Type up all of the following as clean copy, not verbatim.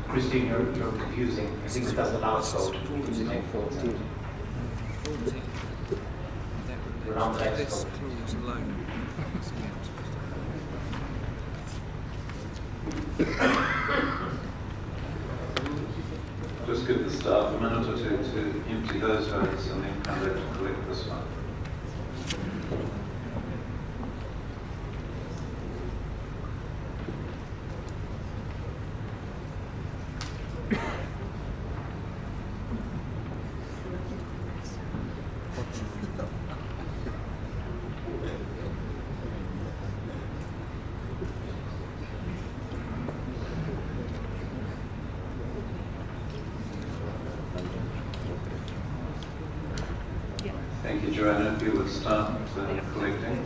Christine, you're confusing. I think it doesn't allow vote. Can you make 14? We're on the next vote. Just give the staff a minute or two to empty those votes and then come back to collect this one. Thank you, Joanna. If you would start collecting.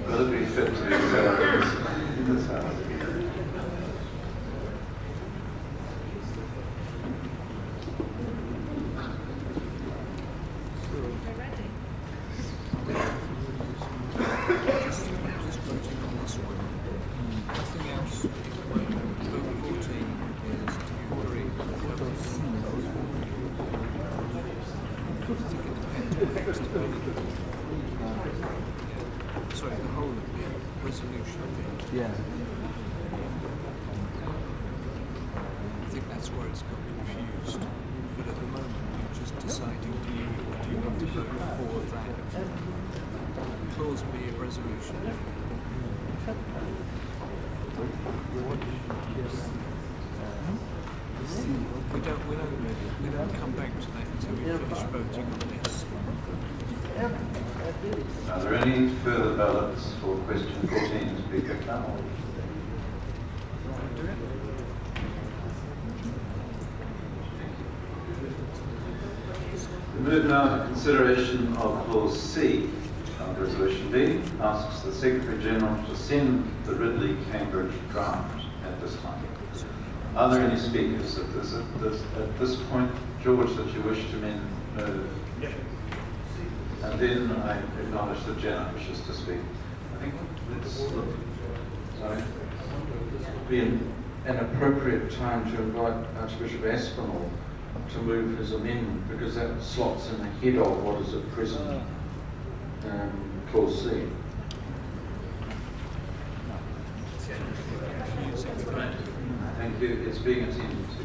Got to be fit to be in this house. Sorry, the whole of the resolution. Yeah. I think that's where it's got confused. But at the moment, you're just deciding, do you want to vote for that clause B of resolution? We don't come back to that until we finish voting on this. Are there any further ballots for question 14 to be picked up? We move now to consideration of clause C of resolution B. Asks the Secretary General to send the Ridley-Cambridge draft at this time. Are there any speakers at this point, George, that you wish to move? Yes. And then I acknowledge that Janet wishes to speak. I think let's look. Sorry. This would be an appropriate time to invite Archbishop Aspinall to move his amendment, because that slots in ahead of what is at present clause C. Thank you. It's being attended to.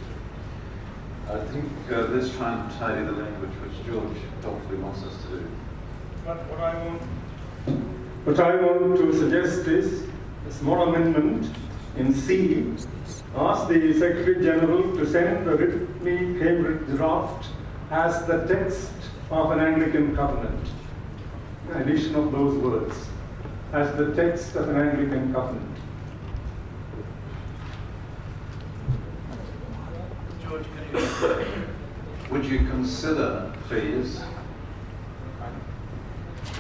I think let's try and tidy the language which George hopefully wants us to do. What I want to suggest is a small amendment in C. Ask the Secretary General to send the Ridley-Cambridge draft as the text of an Anglican covenant. Addition of those words, as the text of an Anglican covenant. George, would you consider, please,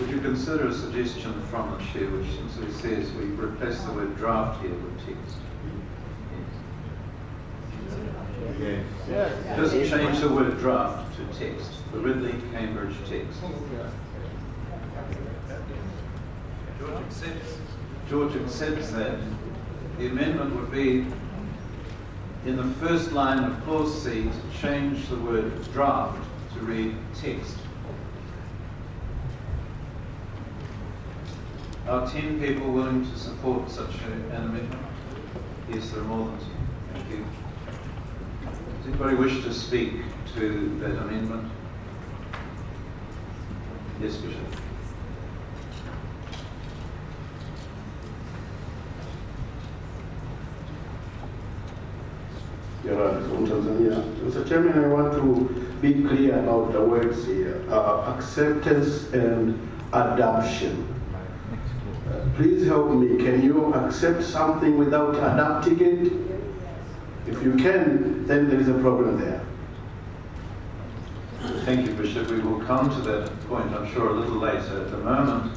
would you consider a suggestion from the chair which simply says we replace the word draft here with text? Yes. Yes. Just change the word draft to text, the Ridley-Cambridge text. George accepts that. The amendment would be in the first line of clause C to change the word draft to read text. Are 10 people willing to support such an amendment? Yes, there are more than 10. Thank you. Does anybody wish to speak to that amendment? Yes, Bishop. From Tanzania. Mr. Chairman, I want to be clear about the words here, acceptance and adoption. Please help me. Can you accept something without adopting it? If you can, then there is a problem there. Thank you, Bishop. We will come to that point, I'm sure, a little later. At the moment,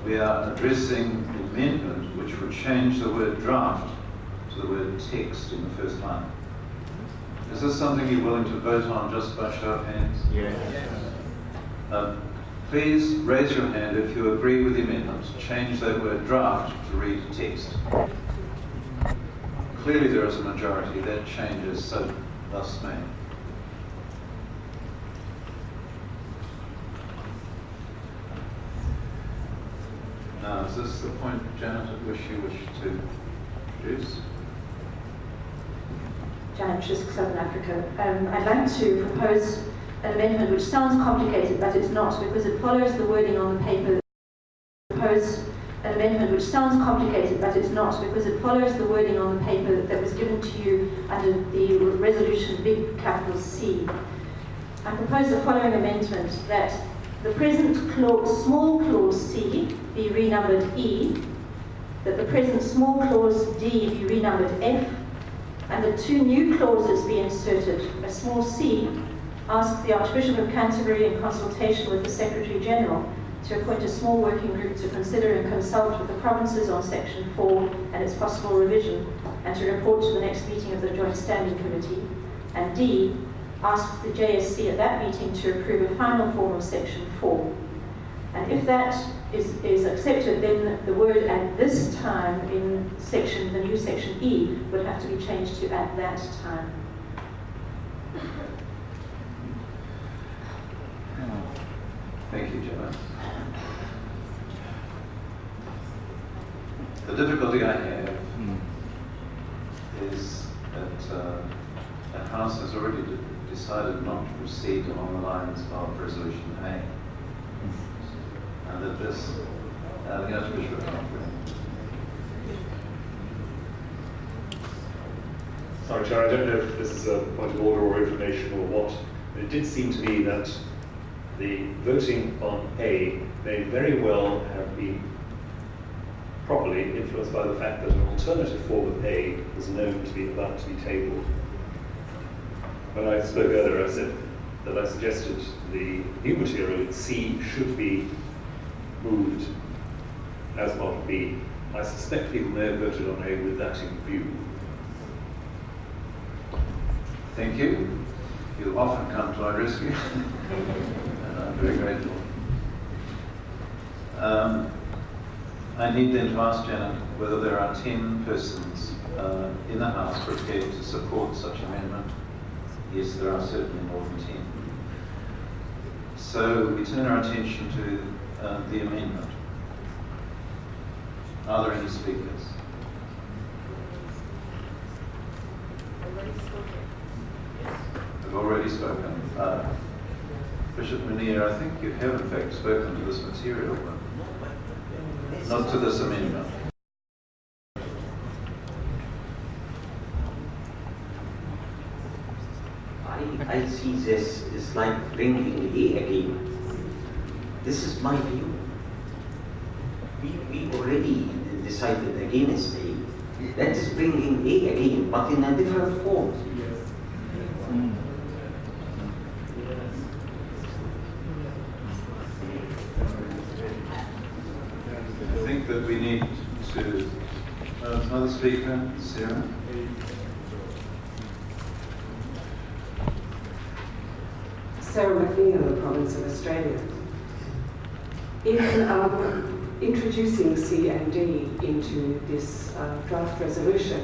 we are addressing the amendment which would change the word draft to the word text in the first line. Is this something you're willing to vote on just by show of hands? Yes. Please raise your hand if you agree with the amendment. Change that word draft to read text. Clearly there is a majority. That change is so thus made. Now, is this the point, Janet, at which you wish to introduce? Janet Trisk, Southern Africa. I'd like to propose an amendment which sounds complicated, but it's not, because it follows the wording on the paper. Propose an amendment which sounds complicated, but it's not, because it follows the wording on the paper that was given to you under the resolution big capital C. I propose the following amendment: that the present small clause C be renumbered E, that the present small clause D be renumbered F, and the two new clauses be inserted. A small c asks the Archbishop of Canterbury, in consultation with the Secretary General, to appoint a small working group to consider and consult with the provinces on Section 4 and its possible revision, and to report to the next meeting of the Joint Standing Committee. And D asks the JSC at that meeting to approve a final form of Section 4. And if that is accepted, then the word "at this time" in the new section E would have to be changed to "at that time." Thank you, Gemma. The difficulty I have is that the House has already decided not to proceed along the lines of Resolution A. And that this, the Archbishop of Canterbury. Sorry, Chair, I don't know if this is a point of order or information or what, but it did seem to me that the voting on A may very well have been properly influenced by the fact that an alternative form of A was known to be about to be tabled. When I spoke earlier, I said that I suggested the new material in C should be moved as part of B. I suspect people may have voted on A with that in view. Thank you. You often come to our rescue, and I'm very grateful. I need then to ask Janet whether there are 10 persons in the House prepared to support such amendment. Yes, there are certainly more than 10. So we turn our attention to the amendment. Are there any speakers? I've already spoken. Bishop Munir, I think you have in fact spoken to this material, but not to this amendment. I see this is like bringing A again. This is my view. We already decided against A. That is bringing A again, but in a different form. I think that we need to... another speaker, Sarah. Sarah McNeil of the Province of Australia. In introducing C and D into this draft resolution,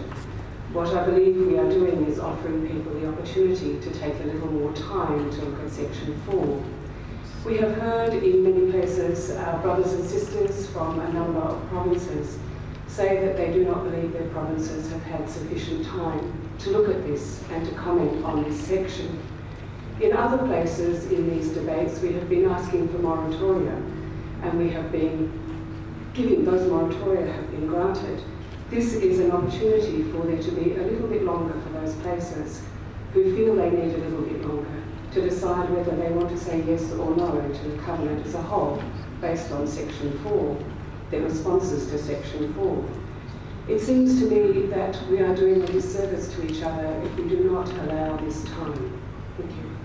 what I believe we are doing is offering people the opportunity to take a little more time to look at Section 4. We have heard in many places our brothers and sisters from a number of provinces say that they do not believe their provinces have had sufficient time to look at this and to comment on this section. In other places in these debates, we have been asking for moratoria, and we have been giving those moratoria have been granted. This is an opportunity for there to be a little bit longer for those places who feel they need a little bit longer to decide whether they want to say yes or no to the covenant as a whole, based on Section 4, their responses to Section 4. It seems to me that we are doing a disservice to each other if we do not allow this time. Thank you.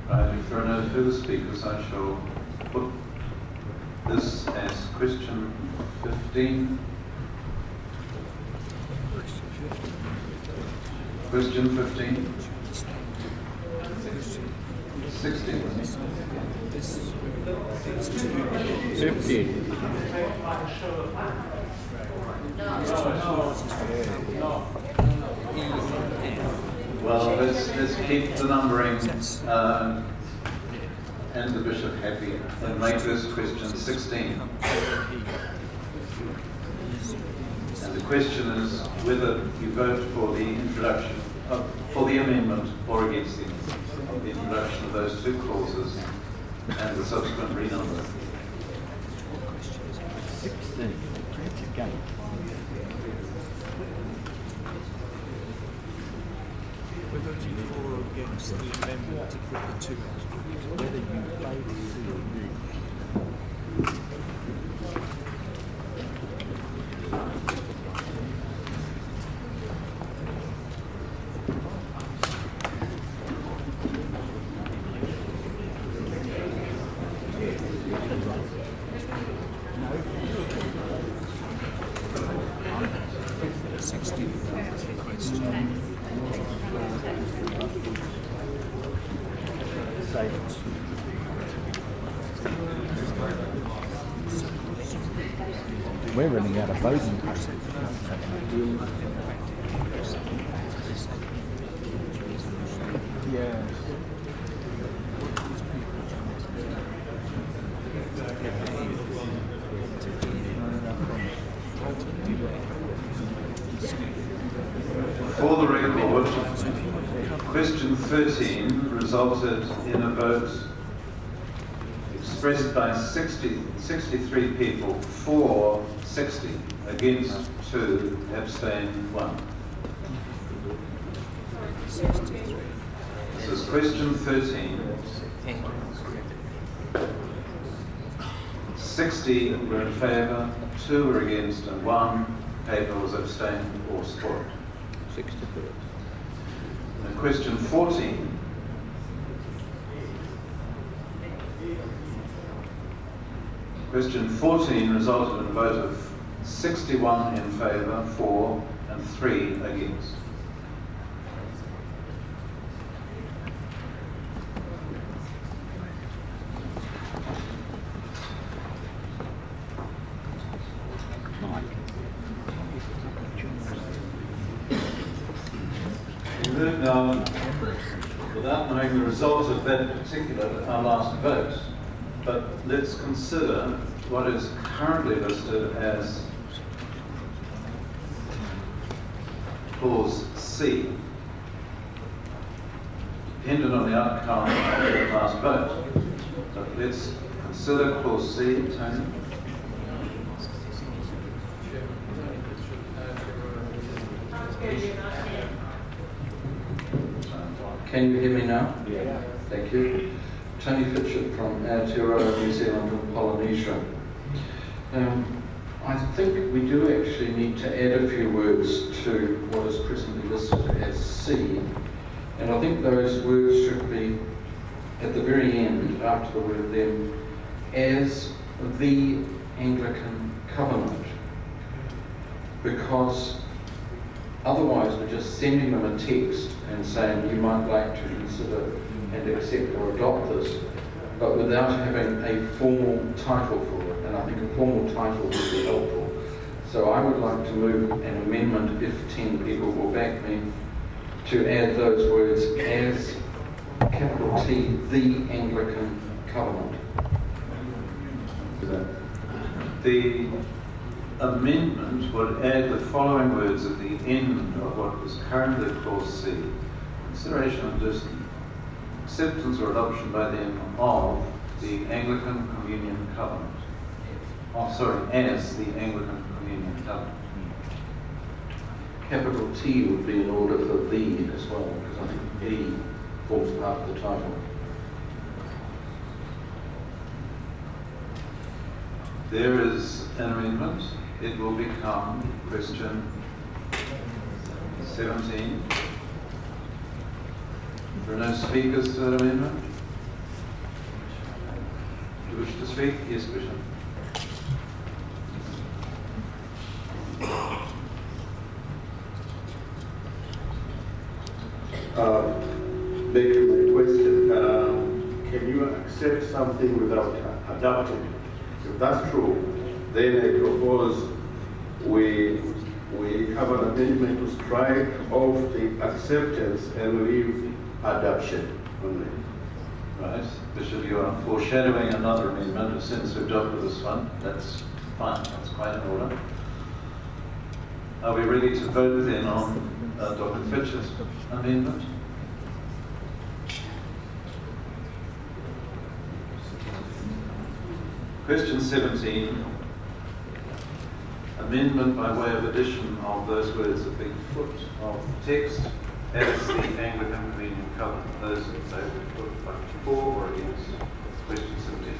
Right, if there are no further speakers, I shall put this as question 15. Question 15. 16. This is 2. 50. Well, let's keep the numbering and the bishop happy and make this question 16. And the question is whether you vote for the introduction for the amendment or against the introduction of those two clauses and the subsequent renumber. 16. Again. We're voting for or against the amendment to put the 2 out. Whether you favour C or D. We're running out of voting cards. Yeah. For the record, question 13 resulted in a vote expressed by 63 people for 60, against 2, abstained 1. This is question 13. 60 were in favour, 2 were against, and 1 paper was abstained or spoiled. 64. And question 14. Question 14 resulted in a vote of 61 in favour, 4 and 3 against. We move now, without knowing the result of that particular, our last vote, but let's consider what is currently listed as clause C, dependent on the outcome of the last vote. But let's consider clause C, Tony. Can you hear me now? Yeah. Thank you. Tony Fitchett from Aotearoa, New Zealand and Polynesia. I think we do actually need to add a few words to what is presently listed as C, and I think those words should be at the very end, after the word them, as the Anglican covenant, because otherwise we're just sending them a text and saying you might like to consider and accept or adopt this, but without having a formal title for it. And I think a formal title would be helpful. So I would like to move an amendment, if 10 people will back me, to add those words as capital T, the Anglican covenant. The amendment would add the following words at the end of what was currently clause C. Consideration of acceptance or adoption by them of the Anglican Communion Covenant. Oh, sorry, as the Anglican Communion Covenant. Capital T would be in order for the as well, because I think the forms part of the title. There is an amendment. It will become question 17. There are no speakers to that amendment. Do you wish to speak? Yes, Bishop. Back to my question. can you accept something without adopting it? If that's true, then I propose we have an amendment to strike off the acceptance and leave adoption only. Right. Bishop, you are foreshadowing another amendment. As soon as we've dealt with this one, that's fine. That's quite in order. Are we ready to vote then on Dr. Fitch's amendment? Question 17. Amendment by way of addition of those words at the foot of text as the Anglican Communion Covenant. Those in favour vote for or against question 17.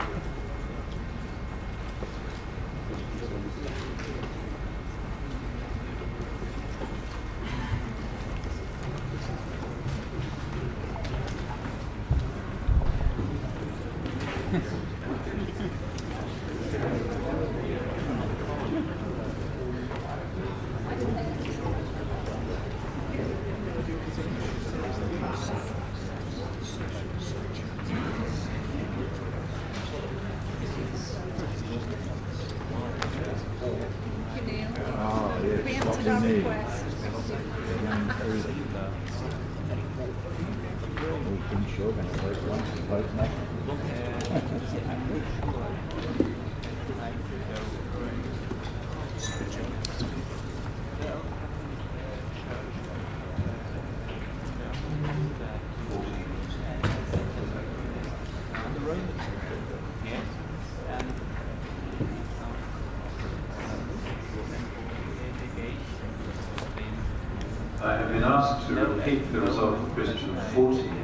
I have been asked to repeat the result of question 14.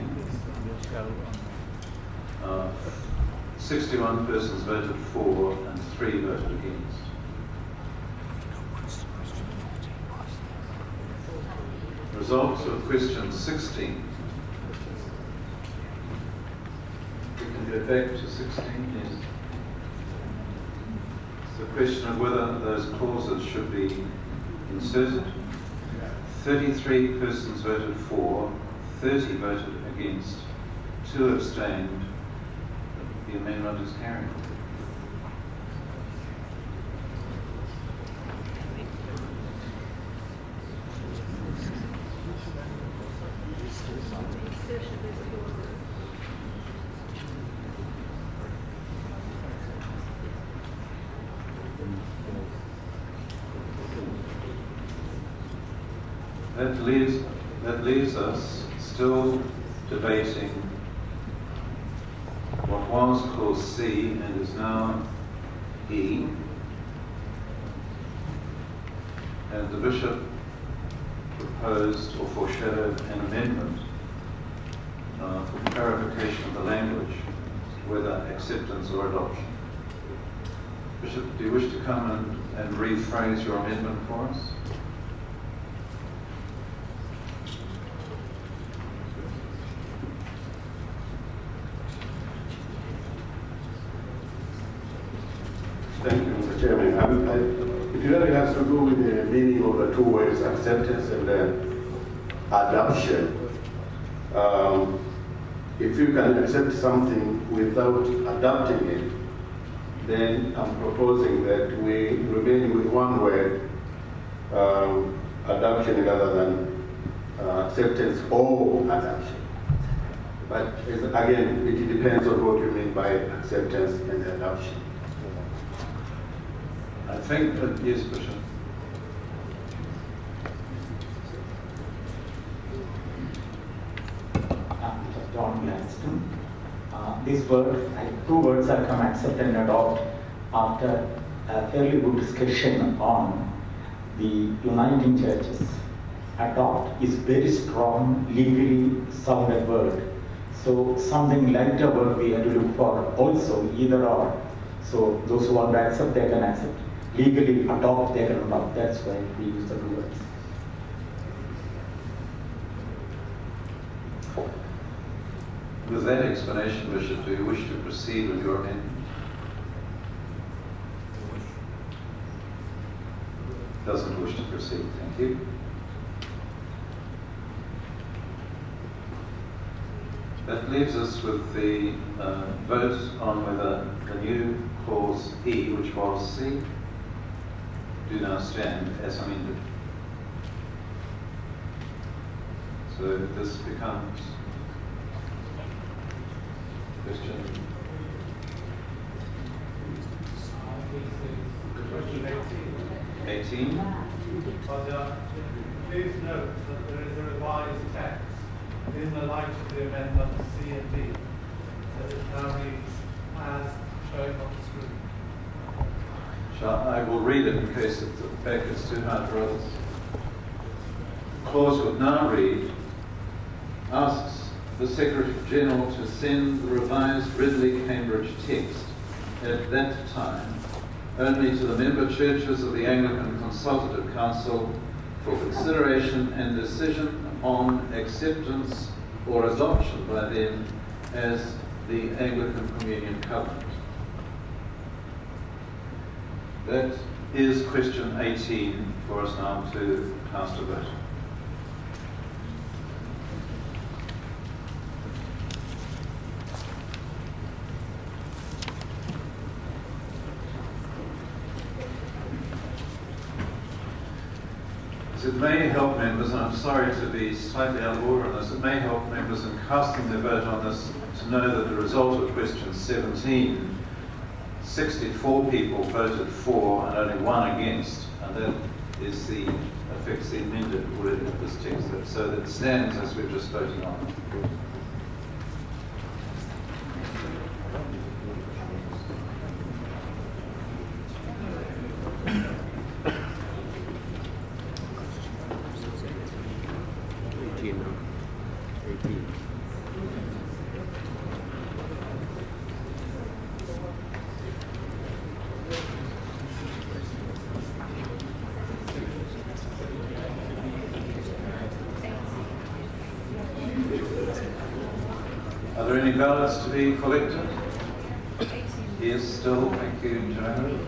61 persons voted for and 3 voted against. Results of question 16. We can go back to 16, yes. It's the question of whether those clauses should be inserted. 33 persons voted for, 30 voted against, 2 abstained. The amendment is carried. That leaves us still debating what was clause C and is now E. And the bishop proposed or foreshadowed an amendment for clarification of the language, whether acceptance or adoption. Bishop, do you wish to come and rephrase your amendment for us? Thank you, Mr. Chairman. It really has to do with the meaning of the two words, acceptance and adoption. If you can accept something without adopting it, then I'm proposing that we remain with one word, adoption, rather than acceptance or adoption. But again, it depends on what you mean by acceptance and adoption. I think that, yes, Bishop. John Gladstone. These words, two words have come accept and adopt after a fairly good discussion on the uniting churches. Adopt is very strong, legally sounded word. So something lighter word we have to look for also, either or. So those who want to accept, they can accept. Legally adopt, they can adopt. That's why we use the two words. With that explanation, Bishop, do you wish to proceed with your amendment? Doesn't wish to proceed. Thank you. That leaves us with the vote on whether the new clause E, which was C, do now stand as amended. So this becomes question 18. Please note that there is a revised text in the light of the amendment C and D that it now reads as shown on the screen. I will read it in case the back is too hard for others. The clause would now read, asks the Secretary General to send the revised Ridley Cambridge text at that time only to the member churches of the Anglican Consultative Council for consideration and decision on acceptance or adoption by them as the Anglican Communion Covenant. That is question 18 for us now to cast a vote. It may help members, and I'm sorry to be slightly out of order on this, it may help members in casting their vote on this to know that the result of question 17, 64 people voted for and only 1 against, and that is affects the amended wording of this text, so that stands as we're just voting on it. Are there any ballots to be collected? Yes, still. Thank you, Joanna.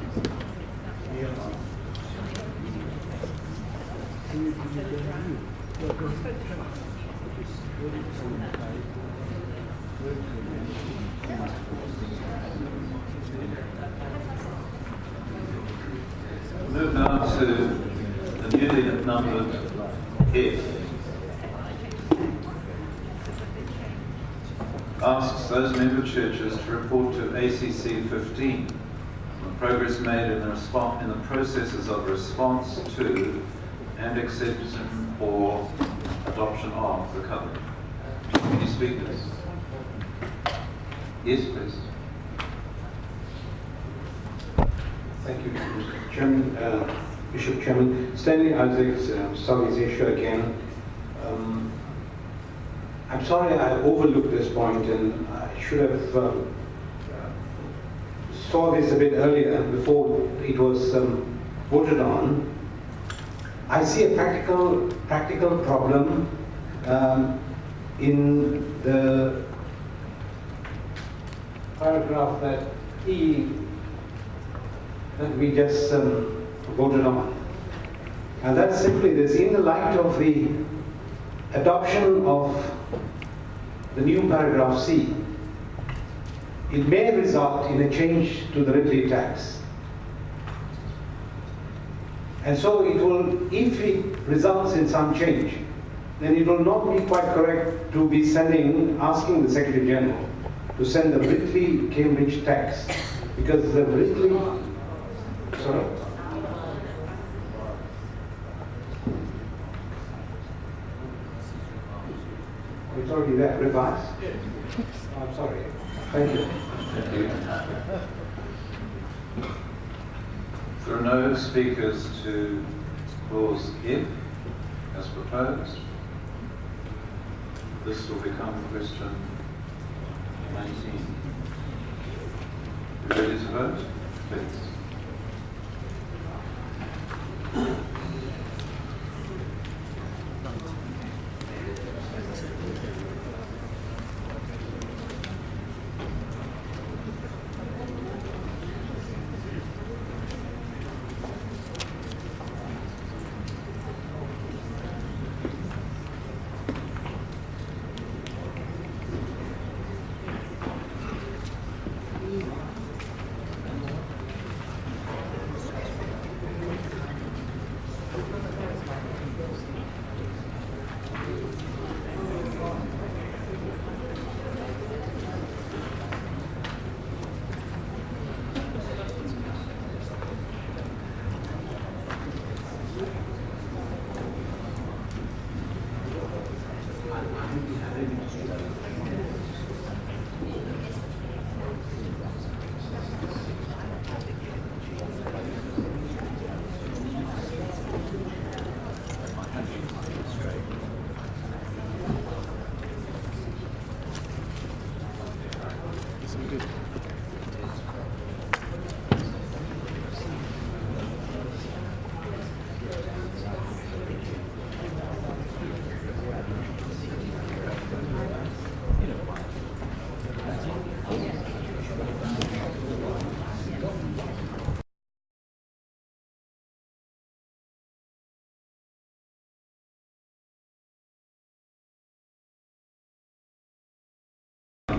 Move now to the newly numbered F. Asks those member churches to report to ACC14 on progress made in the processes of response to and acceptance or adoption of the covenant. Any speakers? Yes, please. Thank you, Mr. Chairman. Bishop Chairman, Stanley Isaacs, Southeast Asia again. I'm sorry I overlooked this point, and I should have saw this a bit earlier before it was voted on. I see a practical problem in the paragraph that E that we just voted on. And that's simply this: in the light of the adoption of the new paragraph C, it may result in a change to the Ridley tax. And so it will, if it results in some change, then it will not be quite correct to be asking the Secretary General to send the Ridley Cambridge tax, because the Ridley, sorry? It's already there, revised? Oh, I'm sorry. Thank you. Thank you. There are no speakers to clause F as proposed. This will become question 19. You ready to vote? Please.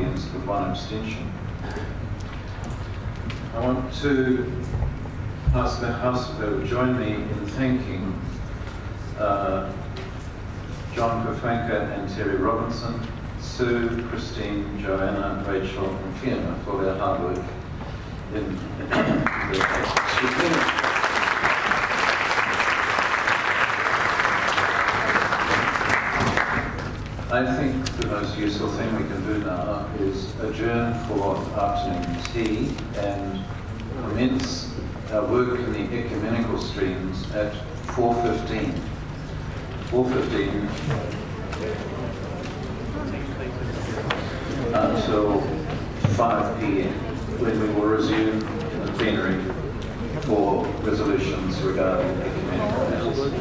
against with 1 abstention. I want to ask the House if they would join me in thanking John Kufenka and Terry Robinson, Sue, Christine, Joanna, Rachel and Fiona for their hard work in I think the most useful thing we can do now is adjourn for afternoon tea and commence our work in the ecumenical streams at 4:15. 4:15 until 5 p.m. when we will resume the plenary for resolutions regarding ecumenical matters.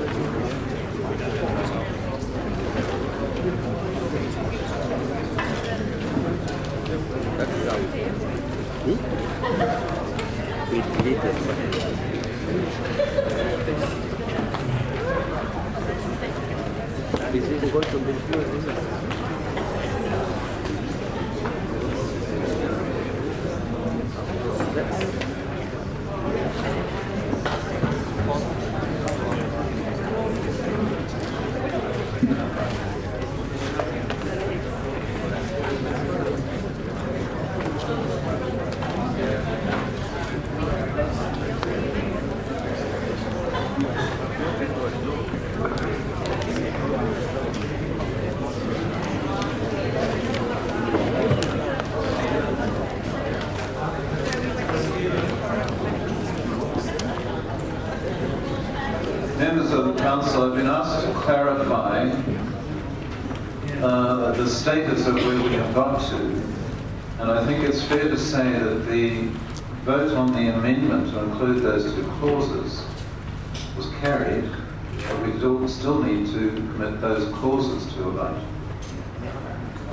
Members of the Council, I've been asked to clarify the status of where we have got to, and I think it's fair to say that the vote on the amendment to include those 2 clauses was carried, but we still need to commit those clauses to a vote.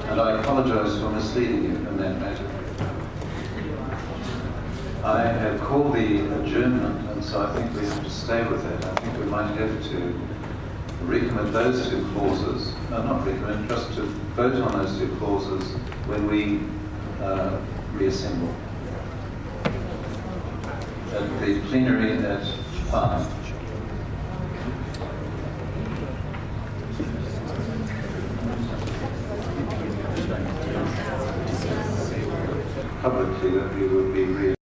And I apologise for misleading you in that matter. I have called the adjournment, and so I think we have to stay with that. I think we might have to recommit those 2 clauses, not recommend, just to vote on those 2 clauses when we reassemble at the plenary at 5. Publicly, that we would be